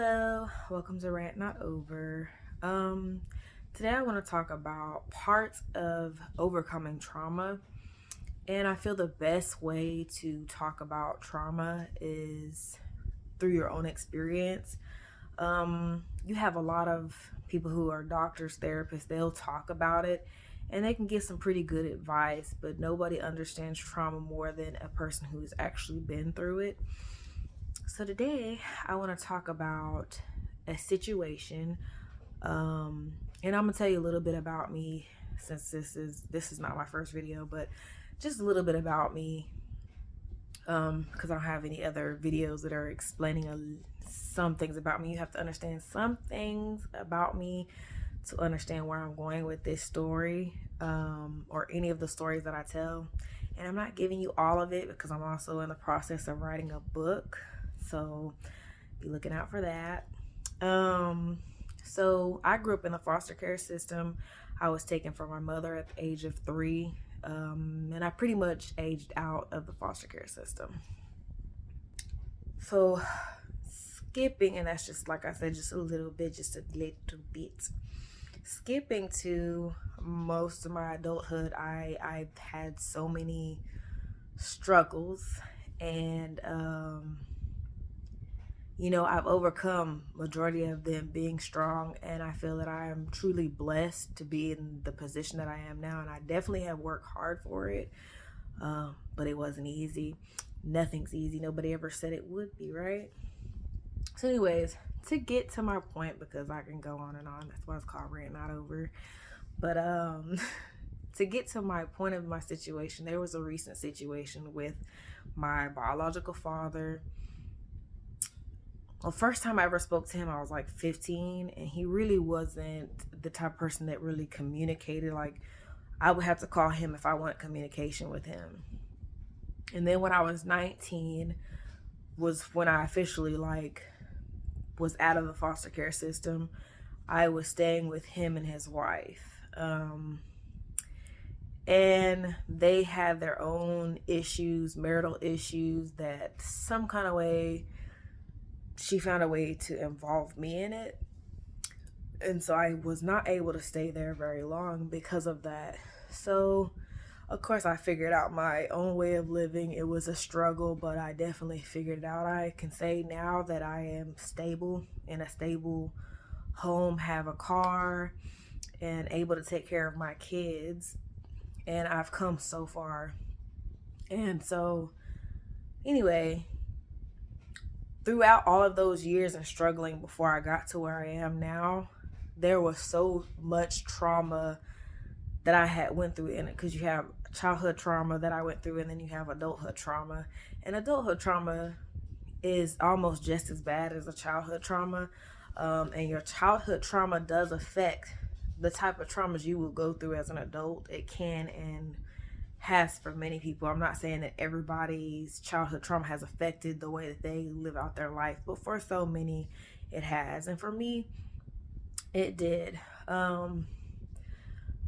Hello, welcome to Rant Not Over. Today I want to talk about parts of overcoming trauma. And I feel the best way to talk about trauma is through your own experience. You have a lot of people who are doctors, therapists, they'll talk about it and they can give some pretty good advice, but nobody understands trauma more than a person who's actually been through it. So today I want to talk about a situation, and I'm gonna tell you a little bit about me since this is not my first video, but just a little bit about me, because I don't have any other videos that are explaining some things about me. You have to understand some things about me to understand where I'm going with this story, or any of the stories that I tell. And I'm not giving you all of it because I'm also in the process of writing a book. So be looking out for that. So I grew up in the foster care system. I was taken from my mother at the age of 3. And I pretty much aged out of the foster care system. So skipping, and that's just like I said, just a little bit. Skipping to most of my adulthood, I've had so many struggles, and I've overcome majority of them being strong, and I feel that I am truly blessed to be in the position that I am now, and I definitely have worked hard for it, but it wasn't easy. Nothing's easy. Nobody ever said it would be, right? So anyways, to get to my point, because I can go on and on, that's why it's called Rant Not Over, but to get to my point of my situation, there was a recent situation with my biological father. Well, first time I ever spoke to him, I was like 15, and he really wasn't the type of person that really communicated. Like, I would have to call him if I wanted communication with him. And then when I was 19 was when I officially was out of the foster care system. I was staying with him and his wife. And they had their own issues, marital issues, that some kind of way she found a way to involve me in it. And so I was not able to stay there very long because of that. So, of course, I figured out my own way of living. It was a struggle, but I definitely figured it out. I can say now that I am stable, in a stable home, have a car, and able to take care of my kids. And I've come so far. And so, anyway, throughout all of those years and struggling before I got to where I am now, there was so much trauma that I had went through in it, because you have childhood trauma that I went through, and then you have adulthood trauma. And adulthood trauma is almost just as bad as a childhood trauma. And your childhood trauma does affect the type of traumas you will go through as an adult. It can and has for many people. I'm not saying that everybody's childhood trauma has affected the way that they live out their life, but for so many it has, and for me it did.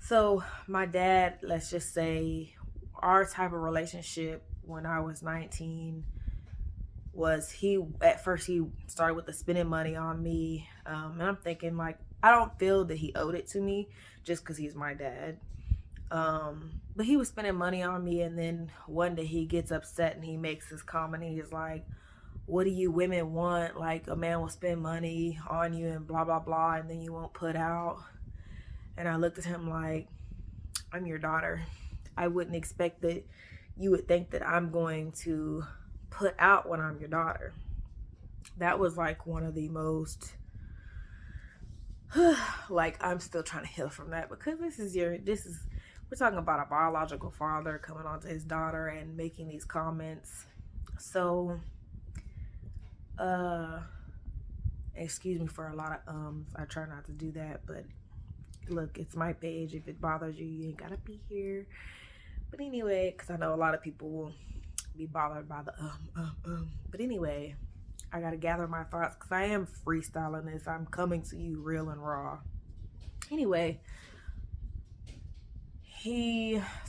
So my dad, let's just say our type of relationship when I was 19 was, he at first he started with the spending money on me, and I'm thinking, like, I don't feel that he owed it to me just because he's my dad. But he was spending money on me, and then one day he gets upset and he makes this comment. He's like, what do you women want? Like, a man will spend money on you and blah, blah, blah, and then you won't put out. And I looked at him like, I'm your daughter. I wouldn't expect that you would think that I'm going to put out when I'm your daughter. That was like one of the most, like, I'm still trying to heal from that, because we're talking about a biological father coming on to his daughter and making these comments. So, excuse me for a lot of I try not to do that, but look, it's my page. If it bothers you, you ain't gotta be here. But anyway, because I know a lot of people will be bothered by the But anyway, I gotta gather my thoughts because I am freestyling this. I'm coming to you real and raw. Anyway,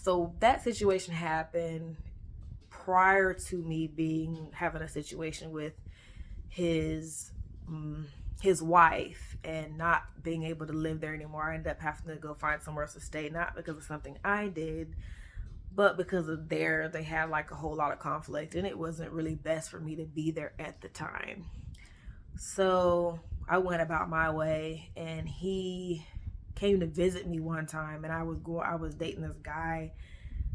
so that situation happened prior to me having a situation with his his wife and not being able to live there anymore. I ended up having to go find somewhere else to stay, not because of something I did, but because of they had like a whole lot of conflict, and it wasn't really best for me to be there at the time. So I went about my way, and he came to visit me one time, and I was dating this guy,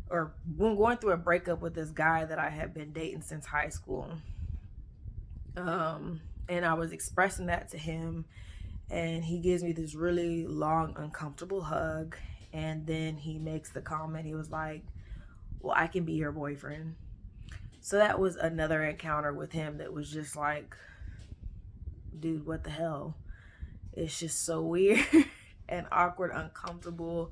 or going through a breakup with this guy that I had been dating since high school. And I was expressing that to him, and he gives me this really long, uncomfortable hug, and then he makes the comment. He was like, "Well, I can be your boyfriend." So that was another encounter with him that was just like, dude, what the hell? It's just so weird and awkward, uncomfortable,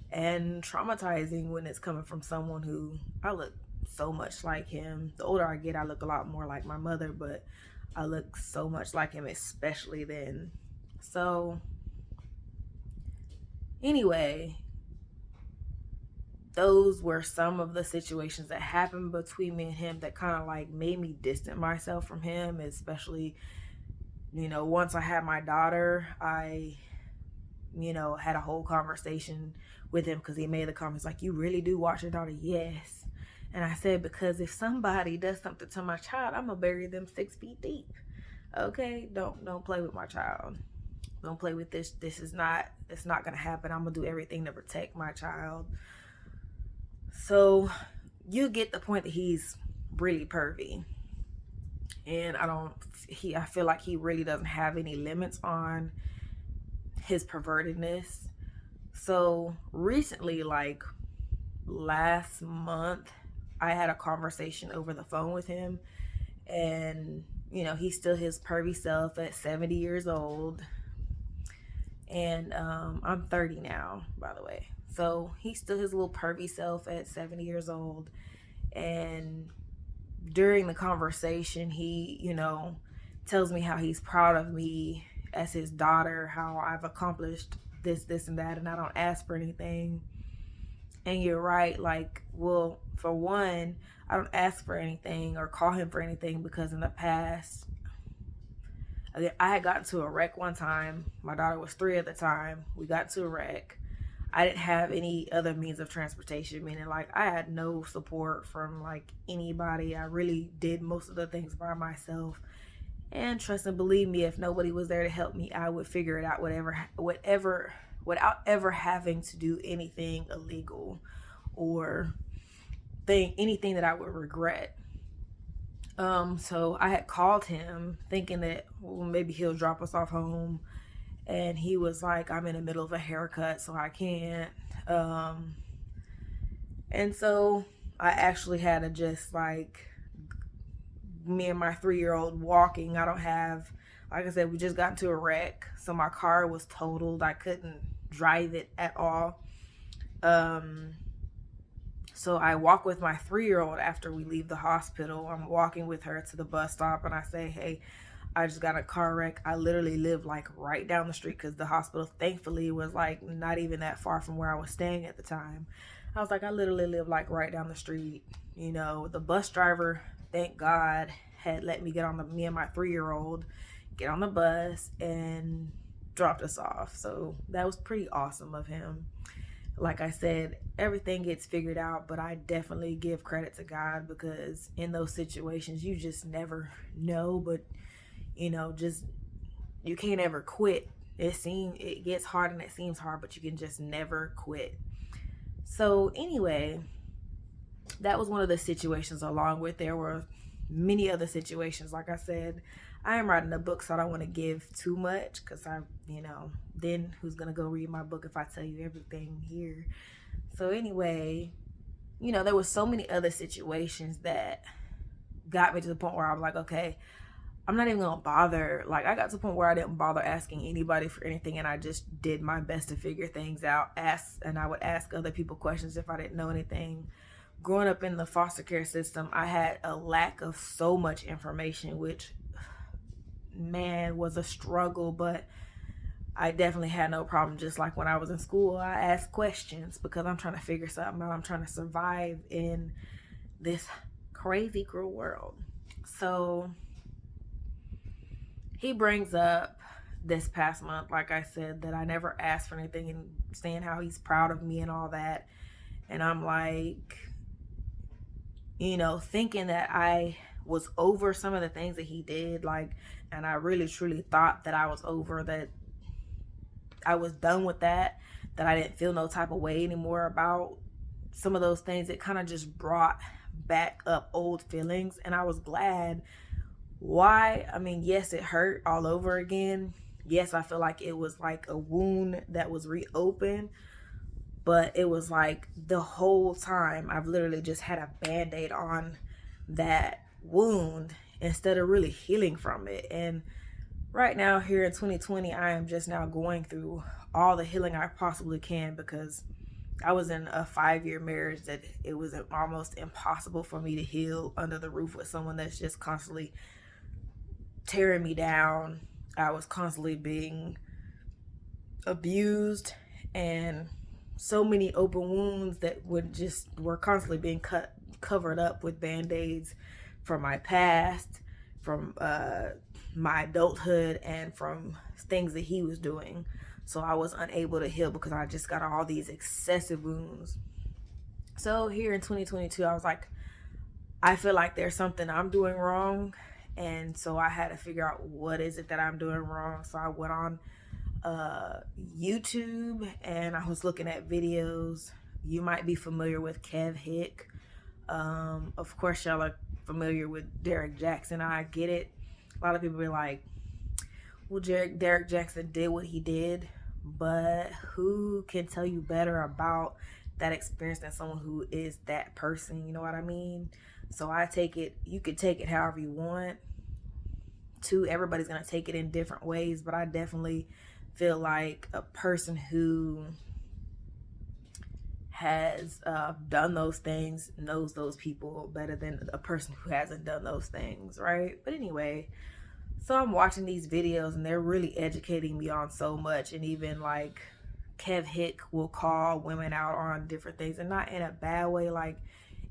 and traumatizing when it's coming from someone who I look so much like him. The older I get, I look a lot more like my mother, but I look so much like him, especially then. So, anyway, those were some of the situations that happened between me and him that kind of like made me distant myself from him, especially, once I had my daughter. I had a whole conversation with him because he made the comments like, "You really do watch your daughter?" Yes. And I said, because if somebody does something to my child, I'm gonna bury them 6 feet deep. Okay, don't play with my child. Don't play with this. It's not gonna happen. I'm gonna do everything to protect my child. So you get the point that he's really pervy, and I feel like he really doesn't have any limits on his pervertedness. So recently, like last month, I had a conversation over the phone with him, and he's still his pervy self at 70 years old, and I'm 30 now, by the way. So he's still his little pervy self at 70 years old, and during the conversation, he tells me how he's proud of me as his daughter, how I've accomplished this and that, and I don't ask for anything. And you're right, like, well, for one, I don't ask for anything or call him for anything because in the past, I had gotten to a wreck one time. My daughter was 3 at the time. We got to a wreck. I didn't have any other means of transportation, meaning like I had no support from like anybody. I really did most of the things by myself. And trust and believe me, if nobody was there to help me, I would figure it out, whatever, without ever having to do anything illegal or anything that I would regret. So I had called him thinking that, well, maybe he'll drop us off home, and he was like, "I'm in the middle of a haircut, so I can't." And so I actually had to just like, me and my 3-year-old walking. I don't have, like I said, we just got into a wreck, so my car was totaled. I couldn't drive it at all. So I walk with my 3-year-old after we leave the hospital. I'm walking with her to the bus stop, and I say, "Hey, I just got a car wreck." I literally live like right down the street because the hospital, thankfully, was like not even that far from where I was staying at the time. I was like, I literally live like right down the street. The bus driver, thank God, had let me me and my 3-year-old get on the bus and dropped us off. So that was pretty awesome of him. Like I said, everything gets figured out, but I definitely give credit to God, because in those situations, you just never know. But just, you can't ever quit. It gets hard and it seems hard, but you can just never quit. So anyway, that was one of the situations, along with there were many other situations. Like I said, I am writing a book, so I don't want to give too much, because then who's going to go read my book if I tell you everything here? So anyway, there was so many other situations that got me to the point where I was like, okay, I'm not even gonna bother. Like, I got to the point where I didn't bother asking anybody for anything, and I just did my best to figure things out. And I would ask other people questions if I didn't know anything. Growing up in the foster care system, I had a lack of so much information, which, man, was a struggle, but I definitely had no problem. Just like when I was in school, I asked questions because I'm trying to figure something out. I'm trying to survive in this crazy, cruel world. So he brings up this past month, like I said, that I never asked for anything and saying how he's proud of me and all that. And I'm like, thinking that I was over some of the things that he did, like, and I really truly thought that I was over that, I was done with that I didn't feel no type of way anymore about some of those things. It kind of just brought back up old feelings, and I was glad. Why? I mean, yes, it hurt all over again. Yes, I feel like it was like a wound that was reopened, but it was like the whole time I've literally just had a band-aid on that wound instead of really healing from it. And right now, here in 2020, I am just now going through all the healing I possibly can, because I was in a 5-year marriage that it was almost impossible for me to heal under the roof with someone that's just constantly tearing me down. I was constantly being abused, and so many open wounds that were constantly being covered up with band-aids from my past, from my adulthood, and from things that he was doing. So I was unable to heal because I just got all these excessive wounds. So here in 2022, I was like, I feel like there's something I'm doing wrong. And so I had to figure out what is it that I'm doing wrong. So I went on YouTube, and I was looking at videos. You might be familiar with Kev Hick. Of course, y'all are familiar with Derek Jackson. I get it. A lot of people be like, well, Derek Jackson did what he did, but who can tell you better about that experience than someone who is that person? You know what I mean? So I take it, you could take it however you want to. Everybody's going to take it in different ways, but I definitely feel like a person who has done those things knows those people better than a person who hasn't done those things, right? But anyway, so I'm watching these videos, and they're really educating me on so much. And even like Kev Hick will call women out on different things, and not in a bad way. Like,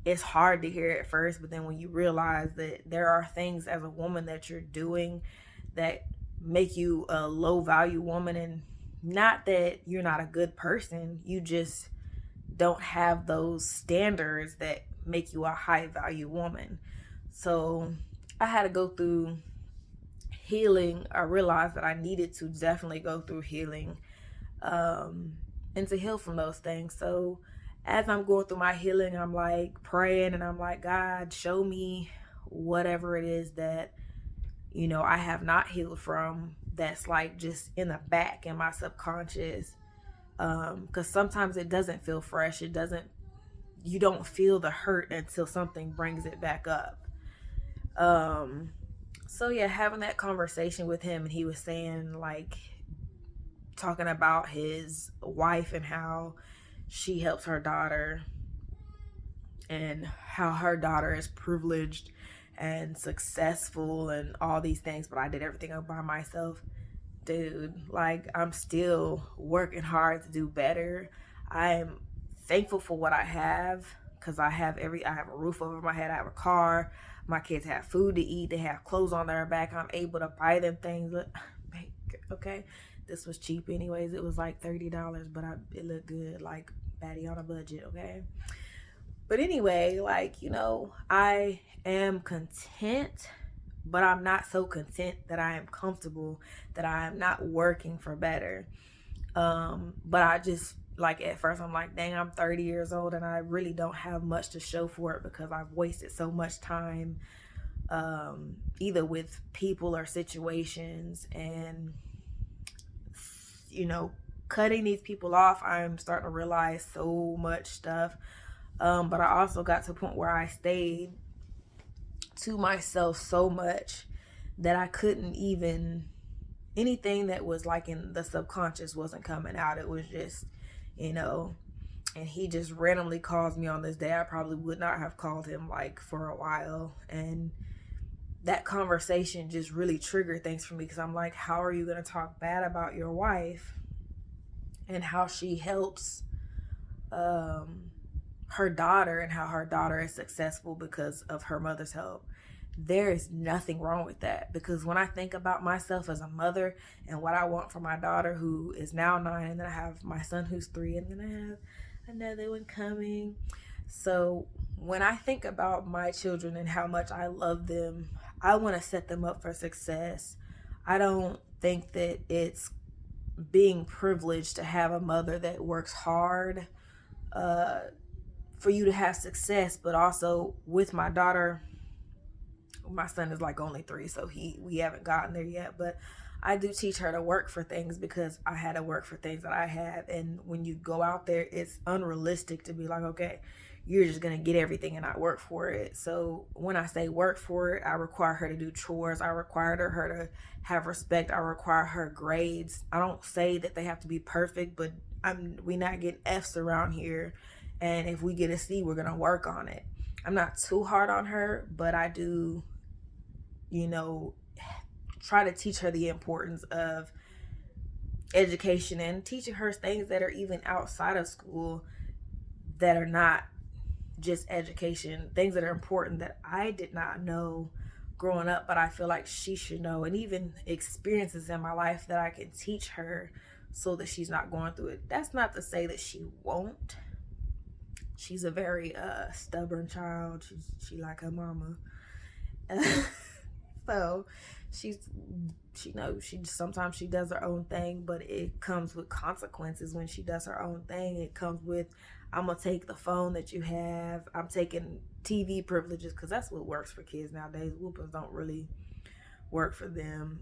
it's hard to hear at first, but then when you realize that there are things as a woman that you're doing that make you a low value woman, and not that you're not a good person, you just don't have those standards that make you a high value woman. So I had to go through healing. I realized that I needed to definitely go through healing, and to heal from those things. So as I'm going through my healing, I'm like praying, and I'm like, God, show me whatever it is that, I have not healed from, that's like just in the back in my subconscious. Because sometimes it doesn't feel fresh. You don't feel the hurt until something brings it back up. So yeah, having that conversation with him, and he was saying, like, talking about his wife and how she helps her daughter, and how her daughter is privileged and successful and all these things, but I did everything by myself. Dude, like, I'm still working hard to do better. I'm thankful for what I have, because I have a roof over my head, I have a car, my kids have food to eat, they have clothes on their back, I'm able to buy them things. Okay, this was cheap anyways. It was like $30, but it looked good, like baddie on a budget. Okay, but anyway, like, I am content, but I'm not so content that I am comfortable, that I am not working for better. But I just, like, at first I'm like, dang, I'm 30 years old and I really don't have much to show for it, because I've wasted so much time, either with people or situations, and, cutting these people off, I'm starting to realize so much stuff. But I also got to a point where I stayed to myself so much that I couldn't even, anything that was like in the subconscious wasn't coming out. It was just, and he just randomly calls me on this day. I probably would not have called him like for a while. And that conversation just really triggered things for me, because I'm like, how are you going to talk bad about your wife and how she helps her daughter, and how her daughter is successful because of her mother's help? there is nothing wrong with that, because when I think about myself as a mother and what I want for my daughter, who is now 9, and then I have my son who's 3, and then I have another one coming. So when I think about my children and how much I love them, I want to set them up for success. I don't think that it's being privileged to have a mother that works hard uh, for you to have success. But also with my daughter, my son is like only 3, so we haven't gotten there yet, but I do teach her to work for things, because I had to work for things that I have. And when you go out there, it's unrealistic to be like, okay, you're just gonna get everything and not work for it. So when I say work for it, I require her to do chores, I require her to have respect, I require her grades. I don't say that they have to be perfect, but we not getting F's around here, and if we get a C, we're gonna work on it. I'm not too hard on her, but I do, you know, try to teach her the importance of education, and teaching her things that are even outside of school, that are not just education, things that are important that I did not know growing up, but I feel like she should know, and even experiences in my life that I can teach her so that she's not going through it. That's not to say that she won't. She's a very stubborn child. She like her mama. So she knows she sometimes she does her own thing, but it comes with consequences when she does her own thing. It comes with, I'm gonna take the phone that you have. I'm taking TV privileges, because that's what works for kids nowadays. Whoopings don't really work for them.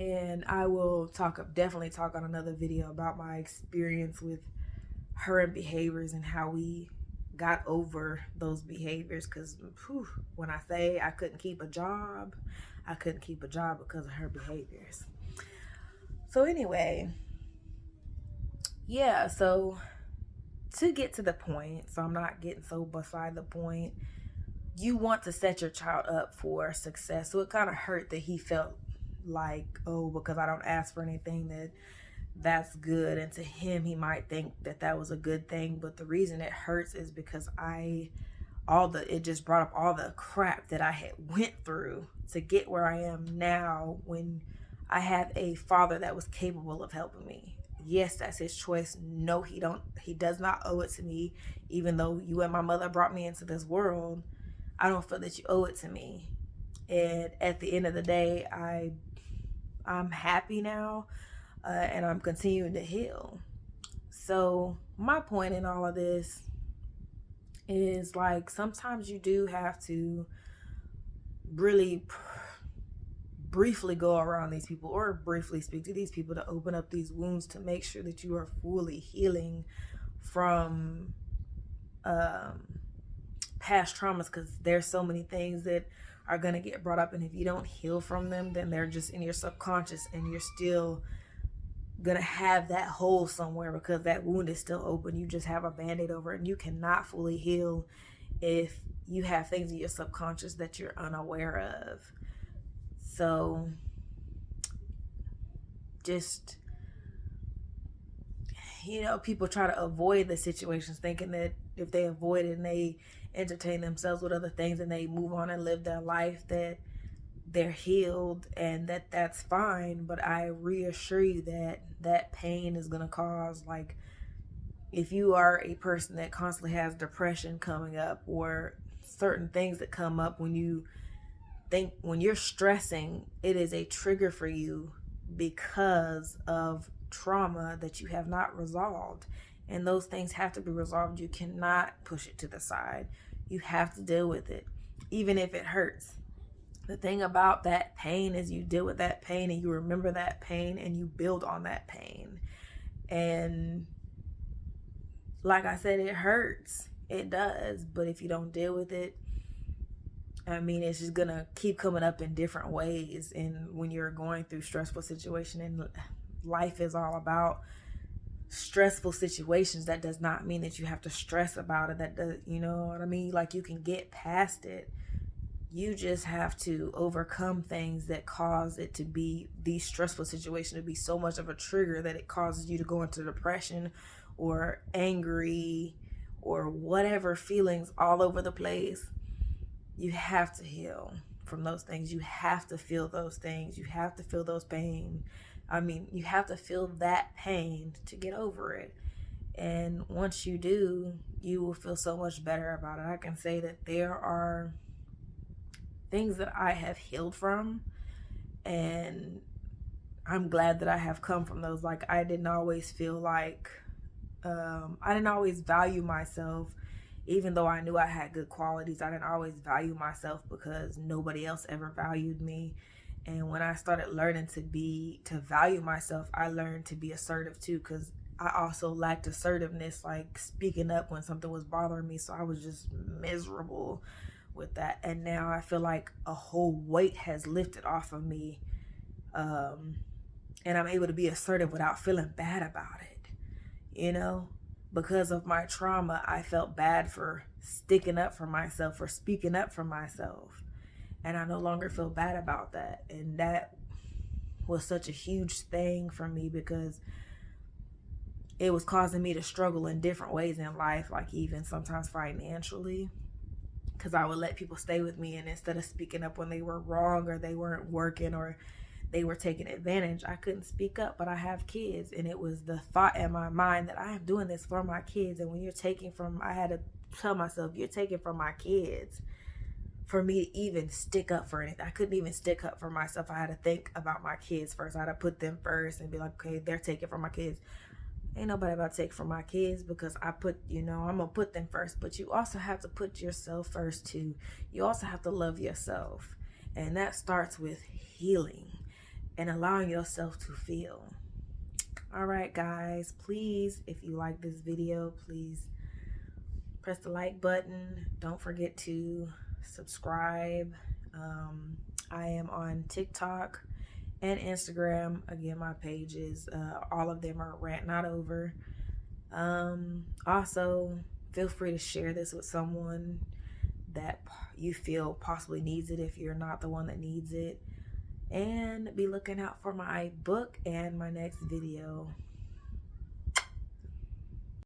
And I will definitely talk on another video about my experience with her and behaviors, and how we got over those behaviors. Because when I say I couldn't keep a job, I couldn't keep a job because of her behaviors. So anyway, yeah, so to get to the point, so I'm not getting so beside the point, you want to set your child up for success. So it kind of hurt that he felt like, oh, because I don't ask for anything, that's good. And to him, he might think that that was a good thing. But the reason it hurts is because it just brought up all the crap that I had went through to get where I am now, when I have a father that was capable of helping me. Yes, that's his choice. No, he does not owe it to me. Even though you and my mother brought me into this world, I don't feel that you owe it to me. And at the end of the day, I'm happy now, and I'm continuing to heal. So my point in all of this is, like, sometimes you do have to really briefly go around these people, or briefly speak to these people, to open up these wounds, to make sure that you are fully healing from past traumas, because there's so many things that are going to get brought up, and if you don't heal from them, then they're just in your subconscious, and you're still gonna have that hole somewhere, because that wound is still open. You just have a band-aid over it, and you cannot fully heal if you have things in your subconscious that you're unaware of. So just, people try to avoid the situations, thinking that if they avoid it and they entertain themselves with other things and they move on and live their life, that they're healed, and that's fine. But I reassure you that pain is going to cause, like, if you are a person that constantly has depression coming up, or certain things that come up when you're stressing, it is a trigger for you because of trauma that you have not resolved, and those things have to be resolved. You cannot push it to the side. You have to deal with it, even if it hurts. The thing about that pain is you deal with that pain, and you remember that pain, and you build on that pain. And like I said, it hurts. It does. But if you don't deal with it, it's just going to keep coming up in different ways. And when you're going through stressful situation, and life is all about stressful situations, that does not mean that you have to stress about it. That does, you know what I mean? Like, you can get past it. You just have to overcome things that cause it to be, these stressful situations, to be so much of a trigger that it causes you to go into depression or angry or whatever feelings all over the place. You have to heal from those things. You have to feel those things. You have to feel those pain. I mean, you have to feel that pain to get over it. And once you do, you will feel so much better about it. I can say that there are things that I have healed from, and I'm glad that I have come from those. Like, I didn't always feel like, I didn't always value myself, even though I knew I had good qualities. I didn't always value myself because nobody else ever valued me. And when I started learning to value myself, I learned to be assertive too, because I also lacked assertiveness, like speaking up when something was bothering me. So I was just miserable with that. And now I feel like a whole weight has lifted off of me. Um, and I'm able to be assertive without feeling bad about it. You know, because of my trauma, I felt bad for sticking up for myself, for speaking up for myself. And I no longer feel bad about that. And that was such a huge thing for me, because it was causing me to struggle in different ways in life, like even sometimes financially, because I would let people stay with me, and instead of speaking up when they were wrong or they weren't working or they were taking advantage, I couldn't speak up. But I have kids, and it was the thought in my mind that I am doing this for my kids. And when you're taking from, I had to tell myself, you're taking from my kids for me to even stick up for anything. I couldn't even stick up for myself. I had to think about my kids first. I had to put them first and be like, okay, they're taking from my kids. Ain't nobody about to take from my kids, because I put, I'm gonna put them first. But you also have to put yourself first too. You also have to love yourself, and that starts with healing and allowing yourself to feel. All right, guys, please, if you like this video, please press the like button. Don't forget to subscribe. I am on TikTok and Instagram. Again, my pages, all of them are Rant Not Over. Also, feel free to share this with someone that you feel possibly needs it, if you're not the one that needs it. And be looking out for my book and my next video.